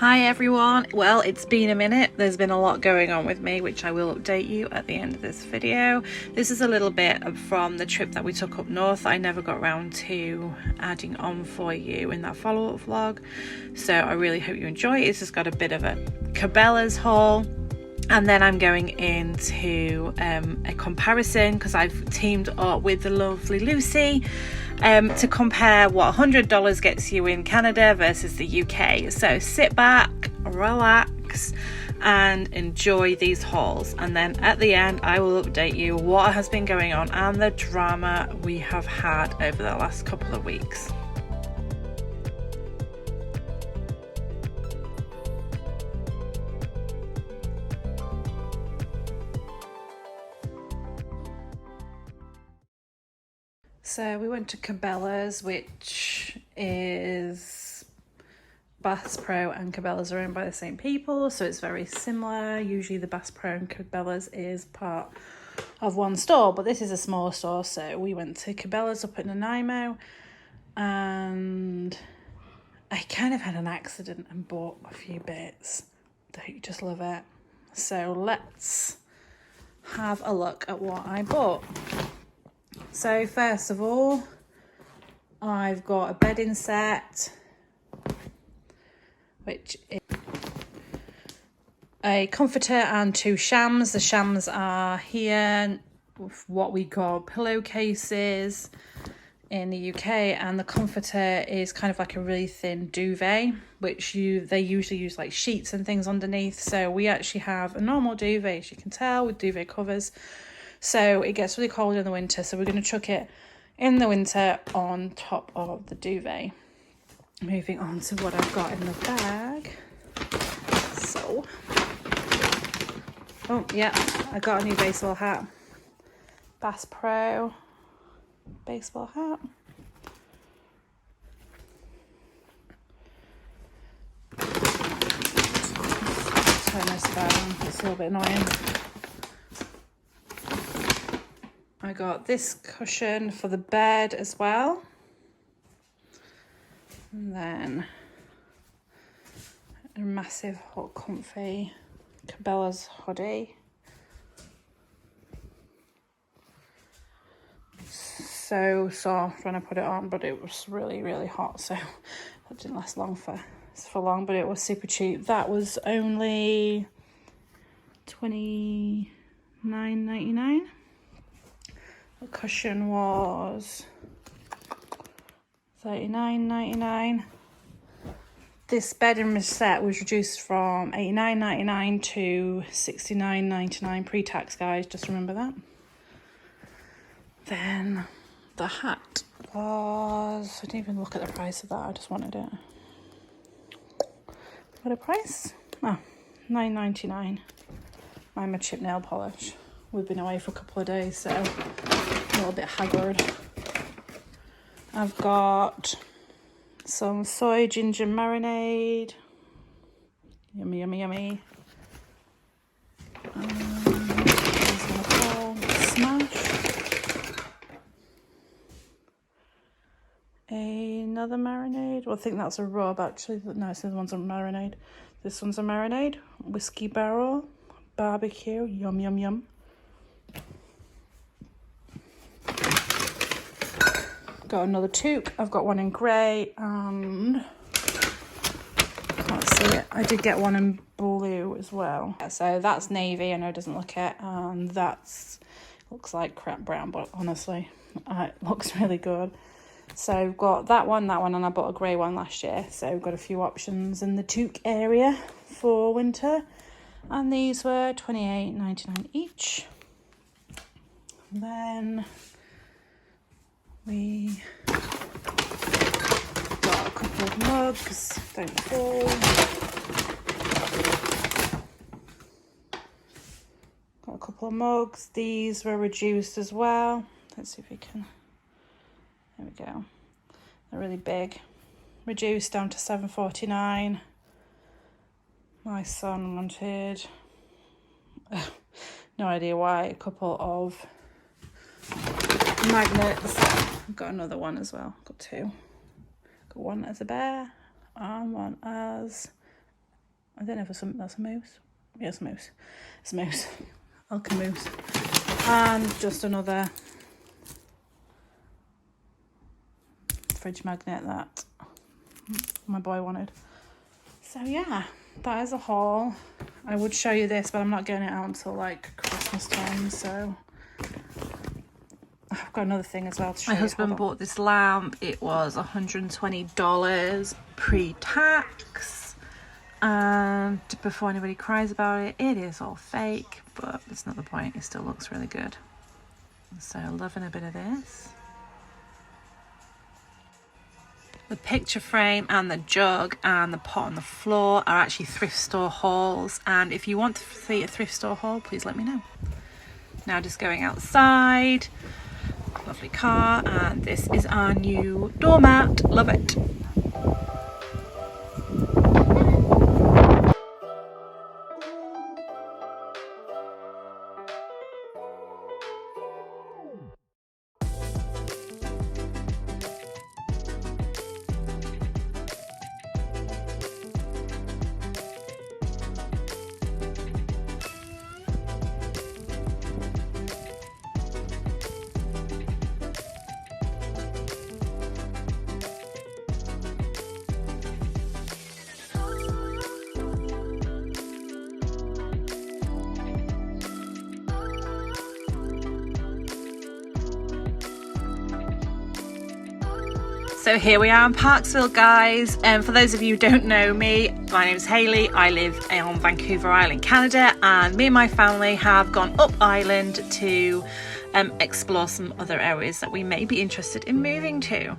Hi everyone, well it's been a minute. There's been a lot going on with me, which I will update you at the end of this video. This is a little bit from the trip that we took up north. I never got around to adding on for you in that follow-up vlog, so I really hope you enjoy it. It's just got a bit of a Cabela's haul, and then I'm going into a comparison because I've teamed up with the lovely Luce to compare what $100 gets you in Canada versus the UK. So sit back, relax and enjoy these hauls, and then at the end I will update you what has been going on and the drama we have had over the last couple of weeks. So we went to Cabela's, which is Bass Pro and Cabela's are owned by the same people, so it's very similar. Usually the Bass Pro and Cabela's is part of one store, but this is a small store, so we went to Cabela's up in Nanaimo, and I kind of had an accident and bought a few bits. Don't you just love it? So let's have a look at what I bought. So first of all, I've got a bedding set, which is a comforter and two shams. The shams are here, what we call pillowcases in the UK, and the comforter is kind of like a really thin duvet, which they usually use like sheets and things underneath. So we actually have a normal duvet, as you can tell, with duvet covers. So it gets really cold in the winter, so we're going to chuck it in the winter on top of the duvet. Moving on to what I've got in the bag. So, oh yeah, I got a new baseball hat. Bass Pro baseball hat. Turn this down, it's a little bit annoying. I got this cushion for the bed as well. And then a massive hot comfy Cabela's hoodie. So soft when I put it on, but it was really, really hot, so that didn't last long for long, but it was super cheap. That was only $29.99. The cushion was $39.99. This bedding set was reduced from $89.99 to $69.99 pre-tax, guys, just remember that. Then the hat was, I didn't even look at the price of that, I just wanted it. What a price? Oh, $9.99. I'm a chip nail polish. We've been away for a couple of days, so a little bit haggard. I've got some soy ginger marinade. Yummy, yummy, yummy. Smash. Another marinade. Well, I think that's a rub, actually. No, this one's a marinade. This one's a marinade. Whiskey barrel. Barbecue. Yum, yum, yum. Got another toque. I've got one in grey and can't see it. I did get one in blue as well. So that's navy. I know it doesn't look it, and that's looks like crap brown, but honestly, it looks really good. So I've got that one, and I bought a grey one last year. So we've got a few options in the toque area for winter, and these were $28.99 each. And then we got a couple of mugs, don't fall. Got a couple of mugs. These were reduced as well. Let's see if we can, there we go. They're really big. Reduced down to $7.49. My son wanted, no idea why, a couple of magnets. I've got another one as well. Got two. Got one as a bear and one as I don't know if that's a moose. Yeah, it's a moose. It's a moose. Elka moose. And just another fridge magnet that my boy wanted. So yeah, that is a haul. I would show you this, but I'm not getting it out until like Christmas time, so I've got another thing as well to show you. My husband bought this lamp. It was $120 pre-tax. And before anybody cries about it, it is all fake, but it's not the point. It still looks really good. So loving a bit of this. The picture frame and the jug and the pot on the floor are actually thrift store hauls. And if you want to see a thrift store haul, please let me know. Now just going outside. Lovely car. And this is our new doormat. Love it. So here we are in Parksville, guys. And for those of you who don't know me, my name is Hayley. I live on Vancouver Island, Canada, and me and my family have gone up island to explore some other areas that we may be interested in moving to.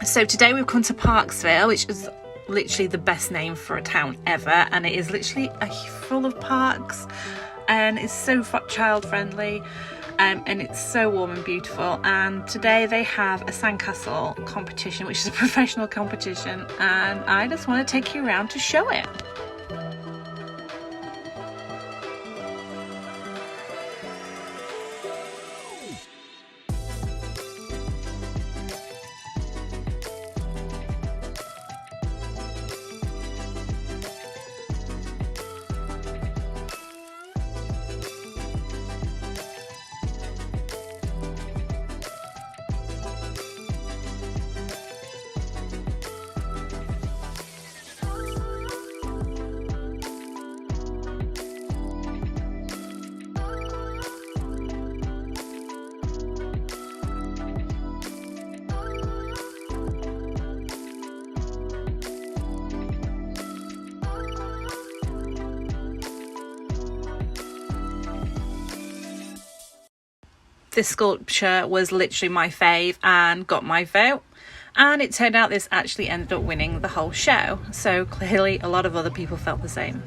So today we've come to Parksville, which is literally the best name for a town ever, and it is literally full of parks, and it's so child friendly. And it's so warm and beautiful. And today they have a sandcastle competition, which is a professional competition, and I just want to take you around to show it. This sculpture was literally my fave and got my vote, and it turned out this actually ended up winning the whole show, so clearly a lot of other people felt the same.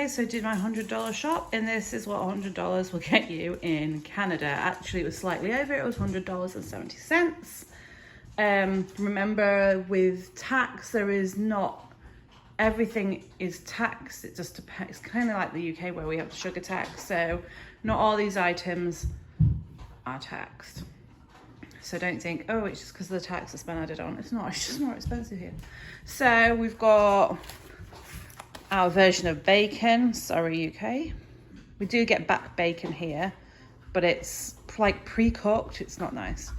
So I did my $100 shop, and this is what $100 will get you in Canada. Actually, it was slightly over. It was $100.70. Remember, with tax, there is not everything is taxed. It just depends. It's kind of like the UK where we have the sugar tax. So not all these items are taxed. So don't think, oh, it's just because of the tax that's been added on. It's not. It's just more expensive here. So we've got our version of bacon. Sorry, UK. We do get back bacon here, but it's like pre-cooked. It's not nice.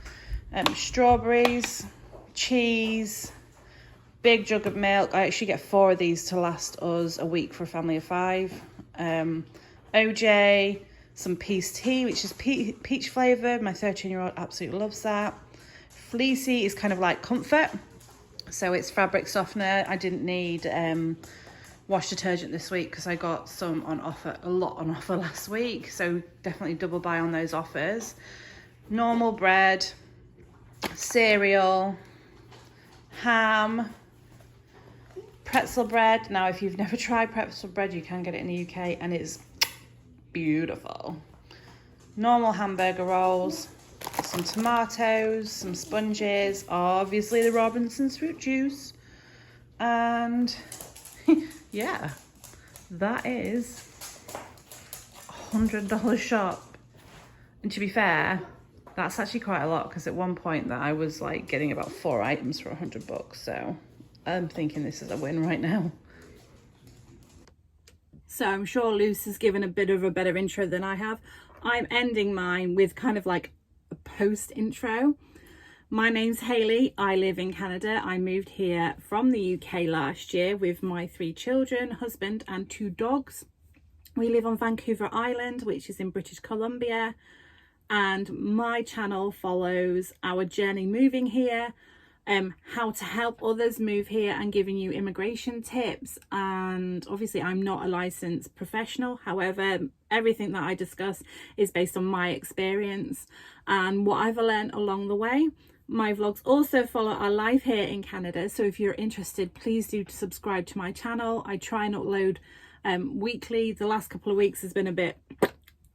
Strawberries, cheese, big jug of milk. I actually get 4 of these to last us a week for a family of 5. OJ, some peace tea, which is peach flavoured. My 13-year-old absolutely loves that. Fleecy is kind of like comfort, so it's fabric softener. I didn't need wash detergent this week because I got some on offer, a lot on offer last week, so definitely double buy on those offers. Normal bread, cereal, ham, pretzel bread. Now if you've never tried pretzel bread, you can get it in the UK and it's beautiful. normal hamburger rolls, some tomatoes, some sponges, obviously the Robinson's fruit juice, and yeah, that is $100 shop. And to be fair, that's actually quite a lot, because at one point that I was like getting about 4 items for $100, so I'm thinking this is a win right now. So I'm sure Luce has given a bit of a better intro than I have. I'm ending mine with kind of like a post intro. My name's Hayley. I live in Canada. I moved here from the UK last year with my 3 children, husband and 2 dogs. We live on Vancouver Island, which is in British Columbia, and my channel follows our journey moving here, how to help others move here, and giving you immigration tips. And obviously I'm not a licensed professional, however everything that I discuss is based on my experience and what I've learned along the way. My vlogs also follow our life here in Canada, so if you're interested, please do subscribe to my channel. I try and upload weekly. The last couple of weeks has been a bit,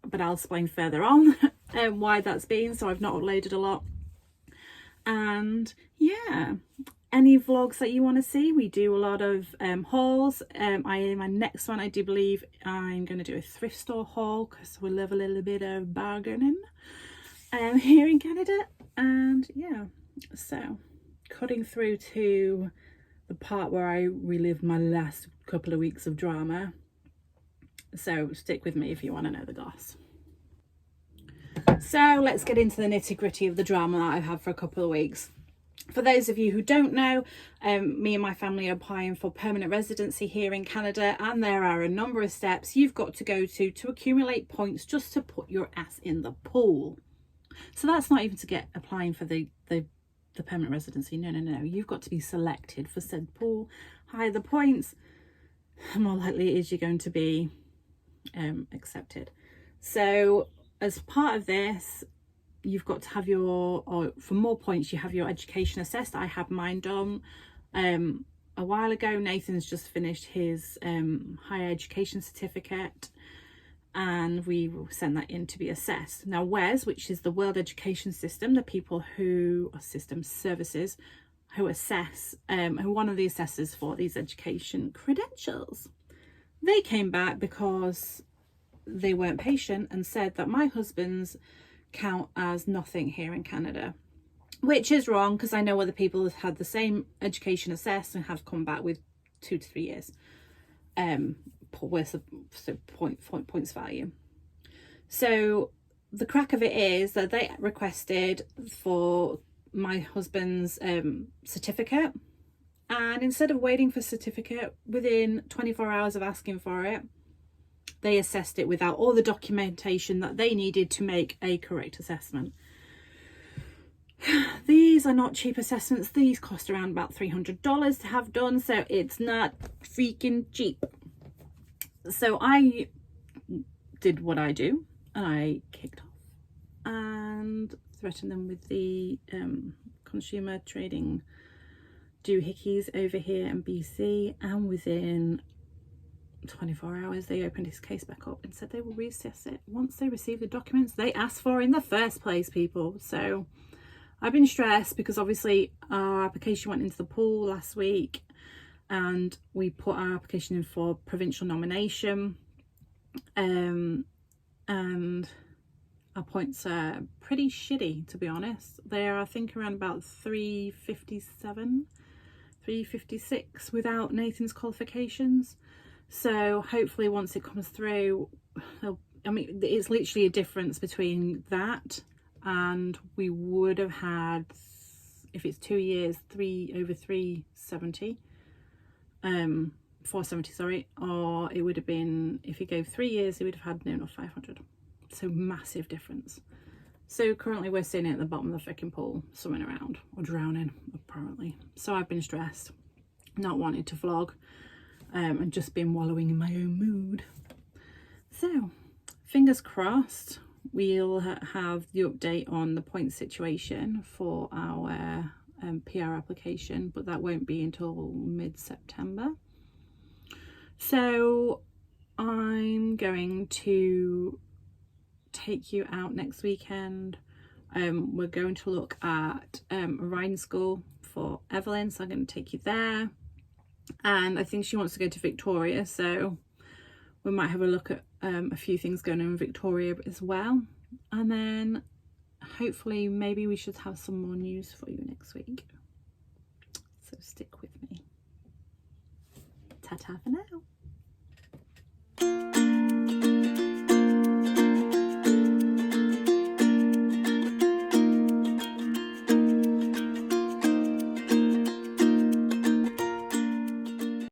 but I'll explain further on why that's been, so I've not uploaded a lot. And yeah, any vlogs that you want to see, we do a lot of hauls. My next one, I do believe I'm going to do a thrift store haul, because we love a little bit of bargaining here in Canada. And yeah, so cutting through to the part where I relived my last couple of weeks of drama, so stick with me if you want to know the goss. So let's get into the nitty-gritty of the drama that I've had for a couple of weeks. For those of you who don't know, me and my family are applying for permanent residency here in Canada, and there are a number of steps you've got to go to accumulate points just to put your ass in the pool. So that's not even to get applying for the permanent residency. No, you've got to be selected for said pool. Higher the points, more likely it is you're going to be accepted. So as part of this, you've got to have or for more points, you have your education assessed. I had mine done a while ago. Nathan's just finished his higher education certificate, and we will send that in to be assessed. Now WES, which is the World Education System, the people who are system services who assess, who one of the assessors for these education credentials, they came back because they weren't patient and said that my husband's count as nothing here in Canada, which is wrong, because I know other people have had the same education assessed and have come back with 2 to 3 years worth of points value. So the crack of it is that they requested for my husband's certificate, and instead of waiting for certificate, within 24 hours of asking for it, they assessed it without all the documentation that they needed to make a correct assessment. These are not cheap assessments. These cost around about $300 to have done, so it's not freaking cheap. So I did what I do, and I kicked off and threatened them with the consumer trading doohickeys over here in BC, and within 24 hours they opened his case back up and said they will reassess it once they receive the documents they asked for in the first place, people. So I've been stressed because obviously our application went into the pool last week, and we put our application in for provincial nomination, and our points are pretty shitty, to be honest. They are, I think, around about 357, 356 without Nathan's qualifications. So hopefully once it comes through, I mean, it's literally a difference between that, and we would have had, if it's 2 years, over 370, 470, sorry, or it would have been, if you go 3 years, it would have had near 500. So massive difference. So currently we're sitting at the bottom of the freaking pool, swimming around, or drowning apparently. So I've been stressed, not wanting to vlog, and just been wallowing in my own mood. So fingers crossed we'll have the update on the point situation for our PR application, but that won't be until mid-September. So I'm going to take you out next weekend. We're going to look at a riding school for Evelyn, so I'm going to take you there. And I think she wants to go to Victoria, so we might have a look at a few things going on in Victoria as well. And then hopefully maybe we should have some more news for you next week. So stick with me. Ta-ta for now.